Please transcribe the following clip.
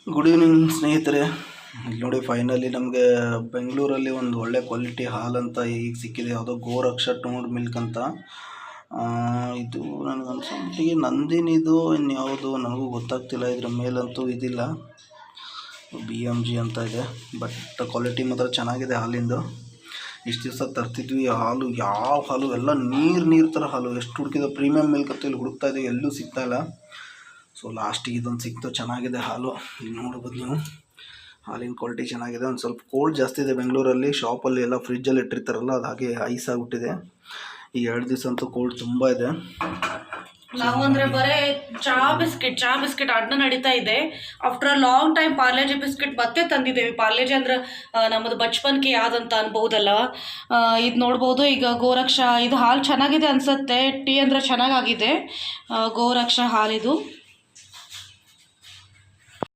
Good evening ಸ್ನೇಹಿತರೆ. ಇಲ್ಲಿ ನೋಡಿ, ಫೈನಲಿ ನಮಗೆ ಬೆಂಗಳೂರಲ್ಲಿ ಒಂದು ಒಳ್ಳೆ ಕ್ವಾಲಿಟಿ ಹಾಲಂತ ಈಗ ಸಿಕ್ಕಿದೆ. ಯಾವುದೋ ಗೋರಕ್ಷ ಟೋನ್ಡ್ ಮಿಲ್ಕ್ ಅಂತ. ಇದು ನನಗನ್ಸೋ ಮಟ್ಟಿಗೆ ನಂದಿನಿದು ಇನ್ಯಾವುದು ನನಗೂ ಗೊತ್ತಾಗ್ತಿಲ್ಲ. ಇದರ ಮೇಲಂತೂ ಇದಿಲ್ಲ, BMG ಅಂತ ಇದೆ. ಬಟ್ ಕ್ವಾಲಿಟಿ ಮಾತ್ರ ಚೆನ್ನಾಗಿದೆ ಹಾಲಿಂದು. ಇಷ್ಟು ದಿವಸ ತರ್ತಿದ್ವಿ ಹಾಲು, ಯಾವ ಹಾಲು ಎಲ್ಲ ನೀರು ಥರ ಹಾಲು. ಎಷ್ಟು ಹುಡುಕಿದ ಪ್ರೀಮಿಯಂ ಮಿಲ್ಕ್ ಅಂತ ಇಲ್ಲಿ ಹುಡುಕ್ತಾ ಇದೆ, ಎಲ್ಲೂ ಸಿಗ್ತಾಯಿಲ್ಲ. ಸೊ ಲಾಸ್ಟಿಗೆ ಇದೊಂದು ಸಿಕ್ತು, ಚೆನ್ನಾಗಿದೆ ಹಾಲು. ಇಲ್ಲಿ ನೋಡ್ಬೋದು ನೀವು, ಹಾಲಿನ ಕ್ವಾಲಿಟಿ ಚೆನ್ನಾಗಿದೆ. ಒಂದು ಸ್ವಲ್ಪ ಕೋಲ್ಡ್ ಜಾಸ್ತಿ ಇದೆ ಬೆಂಗಳೂರಲ್ಲಿ. ಶಾಪಲ್ಲಿ ಎಲ್ಲ ಫ್ರಿಜ್ಜಲ್ಲಿ ಇಟ್ಟಿರ್ತಾರಲ್ಲ, ಅದು ಹಾಗೆ ಐಸ್ ಆಗಿಬಿಟ್ಟಿದೆ. ಈ 2 ದಿವಸ ಅಂತೂ ಕೋಲ್ಡ್ ತುಂಬ ಇದೆ. ನಾವು ಅಂದರೆ ಬರೀ ಚಾ ಬಿಸ್ಕೆಟ್ ಅಡ್ನ ನಡೀತಾ ಇದೆ. After a long time Parle-G biscuit ಮತ್ತೆ ತಂದಿದ್ದೇವೆ. ಪಾರ್ಲೇಜಿ ಅಂದ್ರೆ ನಮ್ಮದು ಬಚ್ಪನ್ಕೆ ಯಾವ್ದಂತ ಅನ್ಬೋದಲ್ಲ. ಇದು ನೋಡ್ಬೋದು. ಈಗ ಗೋರಕ್ಷ ಇದು ಹಾಲು ಚೆನ್ನಾಗಿದೆ ಅನ್ಸುತ್ತೆ. ಟೀ ಅಂದರೆ ಚೆನ್ನಾಗಾಗಿದೆ. ಗೋರಕ್ಷ ಹಾಲಿದು